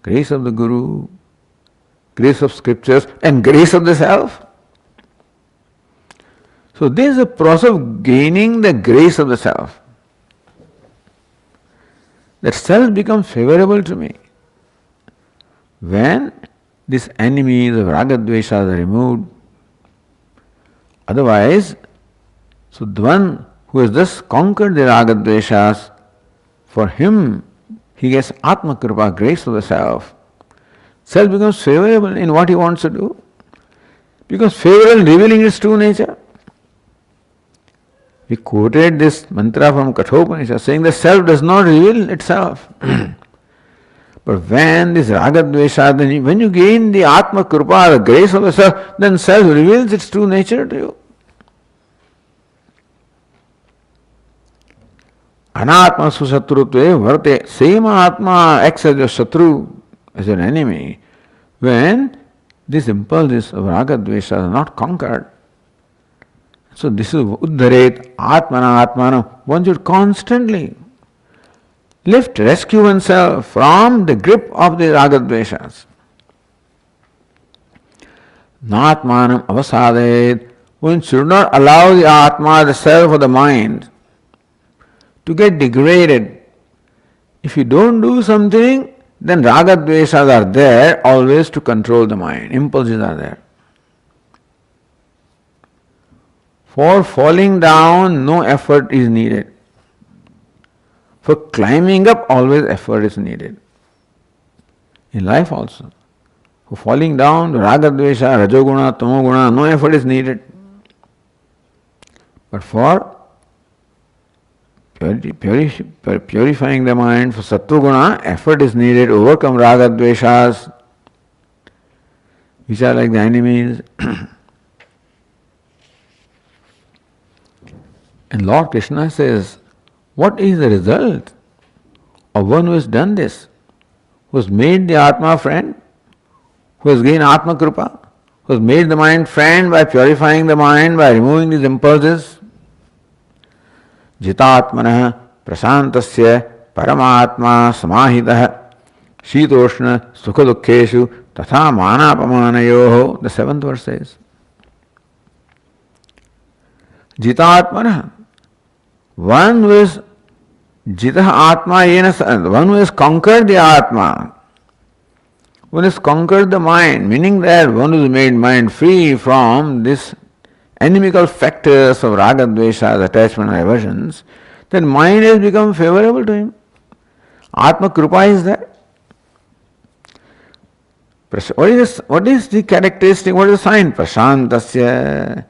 grace of the Guru, grace of scriptures, and grace of the self. So there is a process of gaining the grace of the self. That self becomes favorable to me. When these enemies of ragadveshas are removed, otherwise, so the one who has thus conquered the ragadveshas, for him he gets Atma Kripa, grace of the self. Self becomes favorable in what he wants to do. Becomes favorable in revealing its true nature. We quoted this mantra from Kathopanishad saying the self does not reveal itself. But when this ragadvesha, when you gain the Atma Kripa, the grace of the self, then self reveals its true nature to you. Anatma sushatrutve varte. Same Atma acts as your Shatru, as your enemy, when these impulses of ragadvesha are not conquered. So this is Uddharet Atmana Atmana. One should constantly rescue oneself from the grip of the ragadveshas. Natmanam avasadet. One should not allow the Atma, the self or the mind, to get degraded. If you don't do something, then ragadveshas are there always to control the mind. Impulses are there. For falling down, no effort is needed. For climbing up, always effort is needed. In life also. For falling down, ragadvesha, rajoguna, tamoguna, no effort is needed. But for purifying the mind, for sattva-guna, effort is needed to overcome ragadveshas, which are like the enemies. And Lord Krishna says, what is the result of one who has done this? Who has made the Atma friend? Who has gained Atma Kripa? Who has made the mind friend by purifying the mind, by removing these impulses? Jitatmanah prasantasya paramatma samahitah shitoshna sukhadukkeshu tatha manapamanayoho. The seventh verse says. Jitatmana. One who is Jita Atma Yena, one who has conquered the Atma, one has conquered the mind, meaning that one who has made mind free from this inimical factors of raga, dveshas, attachment and aversions, then mind has become favorable to him. Atma Kripa is there. What is the characteristic, what is the sign? Prashantasya.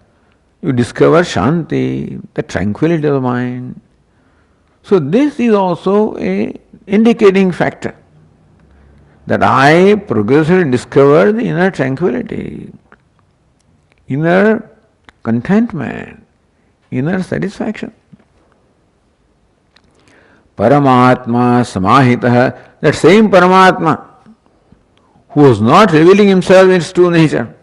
You discover Shanti, the tranquility of the mind. So this is also a indicating factor that I progressively discover the inner tranquility, inner contentment, inner satisfaction. Paramatma samahitah, that same Paramatma who was not revealing himself in his true nature.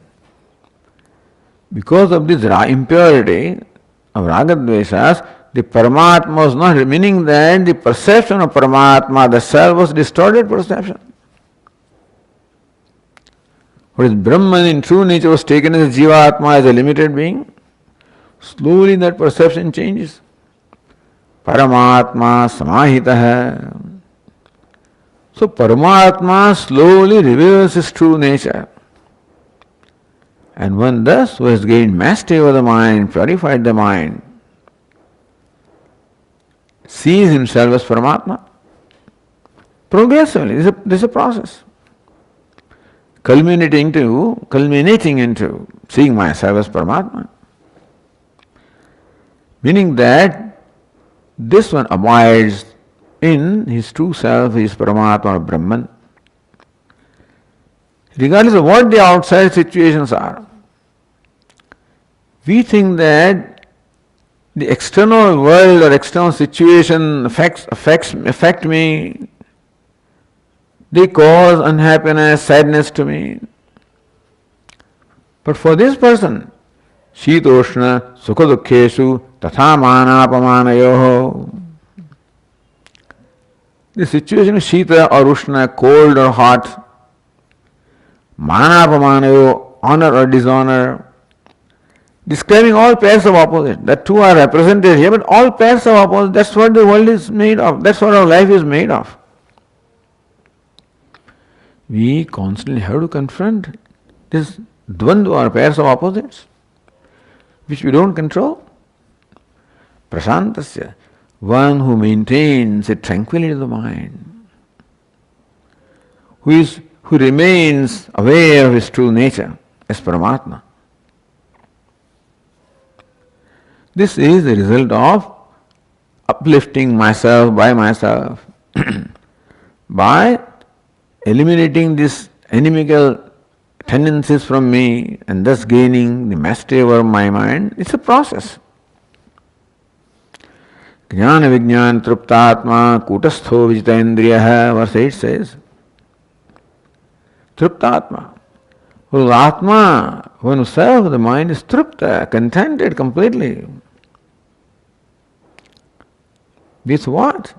Because of this impurity of ragadveshas, the Paramatma was not, meaning that the perception of Paramatma, the self, was distorted perception. What is Brahman in true nature was taken as Jivatma, as a limited being. Slowly that perception changes. Paramatma samahitah. So Paramatma slowly reveals his true nature. And one thus who has gained mastery over the mind, purified the mind, sees himself as Paramatma. Progressively, this is a process. Culminating into seeing myself as Paramatma. Meaning that this one abides in his true self, his Paramatma or Brahman. Regardless of what the outside situations are. We think that the external world or external situation affect me. They cause unhappiness, sadness to me. But for this person, Shitoshna Sukha Dukkheshu Tatha Manapamanayoho. The situation is Shita or Ushna, cold or hot, Manapamanayo, honor or dishonor, describing all pairs of opposites. That two are represented here, but all pairs of opposites, that's what the world is made of, that's what our life is made of. We constantly have to confront this dvandva or pairs of opposites, which we don't control. Prashantasya, one who maintains a tranquility of the mind, who remains aware of his true nature as Paramatma. This is the result of uplifting myself by myself, by eliminating these inimical tendencies from me and thus gaining the mastery over my mind. It's a process. Jnana Vijnana Truptatma Kutastho Vijitendriyaha, verse 8 says. Truptatma. Whose Atma, one who serves the mind, is trupta, contented completely. With what?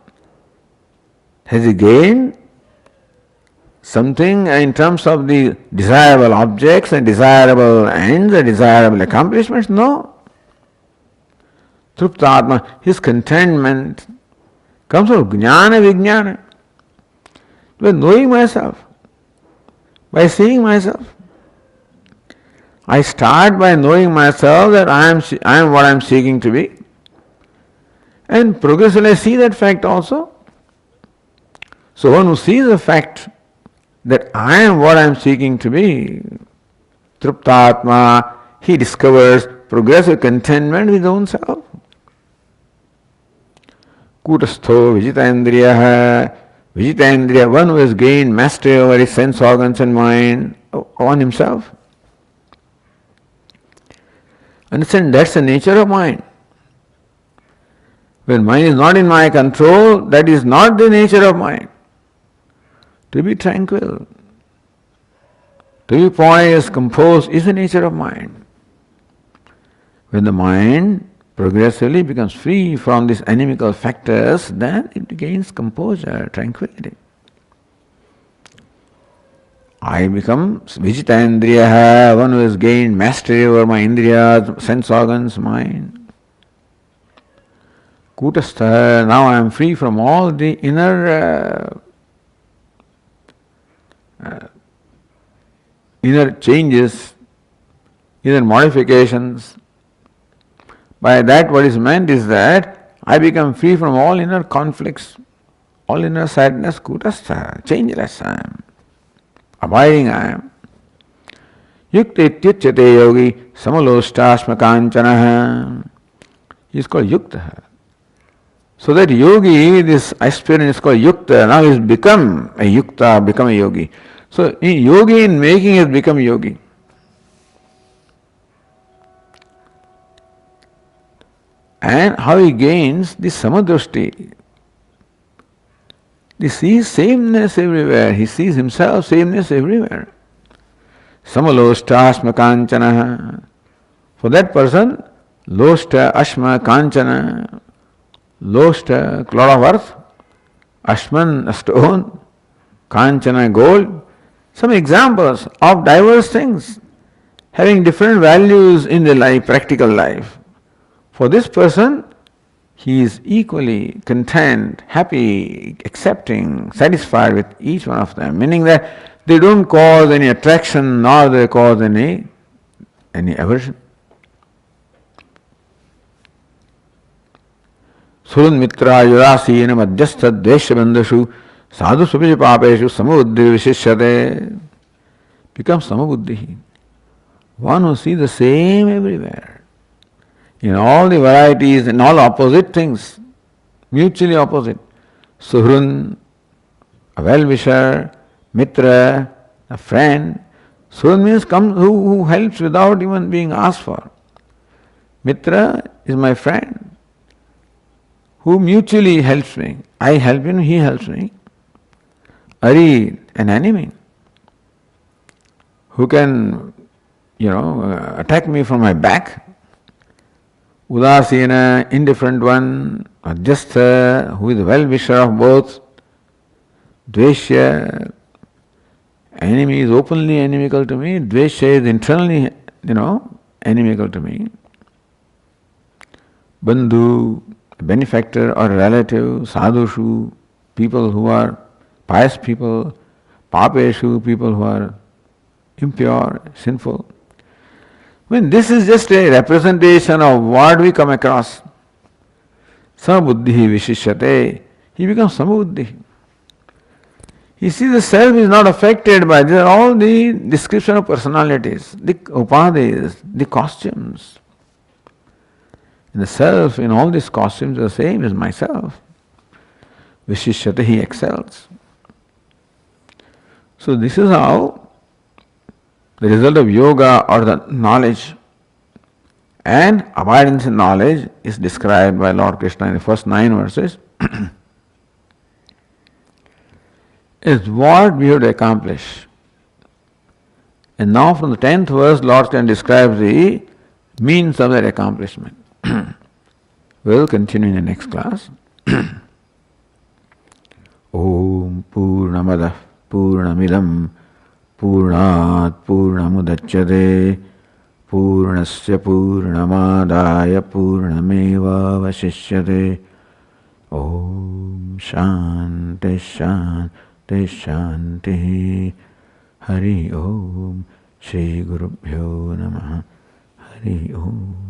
Has he gained something in terms of the desirable objects and desirable ends and desirable accomplishments? No. Truptatma, his contentment comes from jnana vijnana, by knowing myself, by seeing myself. I start by knowing myself that I am what I am seeking to be, and progressively I see that fact also. So one who sees the fact that I am what I am seeking to be, Truptatma, he discovers progressive contentment with his own self. Kutastho Vijitendriyaha, Vijitendriya, one who has gained mastery over his sense organs and mind, on himself. Understand, that's the nature of mind. When mind is not in my control, that is not the nature of mind. To be tranquil, to be poised, composed is the nature of mind. When the mind progressively becomes free from these inimical factors, then it gains composure, tranquility. I become Vijitendriyaha, one who has gained mastery over my indriyas, sense organs, mind. Kutastha, now I am free from all the inner changes, inner modifications. By that, what is meant is that I become free from all inner conflicts, all inner sadness. Kutastha, changeless I am, abiding I am. Yukta ityuchyate yogi samalostasma kanchana. He is called Yukta. So that yogi, this aspirant is called Yukta. Now he has become a Yukta, become a yogi. So yogi in making has become yogi. And how he gains this samadrushti. He sees sameness everywhere. He sees himself sameness everywhere. Samaloshta asma kanchana. For that person, loshta ashma kanchana. Loshta, clod of earth. Ashman, a stone. Kanchana, gold. Some examples of diverse things having different values in the life, practical life. For this person, he is equally content, happy, accepting, satisfied with each one of them, meaning that they don't cause any attraction nor they cause any aversion. Surun mitra yurasina madhyastha dvesha bandhashu sadhu subhija papeshu samabuddhi vishishyate. Becomes samabuddhi. One who sees the same everywhere. In all the varieties and all opposite things, mutually opposite. Suhrun, a well-wisher, mitra, a friend. Suhrun means who helps without even being asked for. Mitra is my friend, who mutually helps me. I help him, he helps me. Ari, an enemy, who can, attack me from my back. Udasina, indifferent one, Adhyastha, who is the well-wisher of both. Dveshya, enemy is openly inimical to me. Dveshya is internally, inimical to me. Bandhu, benefactor or relative. Sadhushu, people who are pious people. Papeshu, people who are impure, sinful. When this is just a representation of what we come across, samabuddhi vishishyate, he becomes samabuddhi. He sees the self is not affected by these are all the description of personalities, the upadhis, the costumes. And the self in all these costumes are the same as myself. Vishishyate, he excels. So this is how the result of yoga or the knowledge and abidance in knowledge is described by Lord Krishna in the first 9 verses is what we have to accomplish. And now from the 10th verse, Lord Krishna describes the means of that accomplishment. We will continue in the next class. Om Purnamadah Purnamidam Purnat Purnamudachyate Purnasya Purnamadaya Purnameva Vashishyate. Om Shanti Shanti Shanti. Hari Om. Shri Gurubhyo Namaha. Hari Om.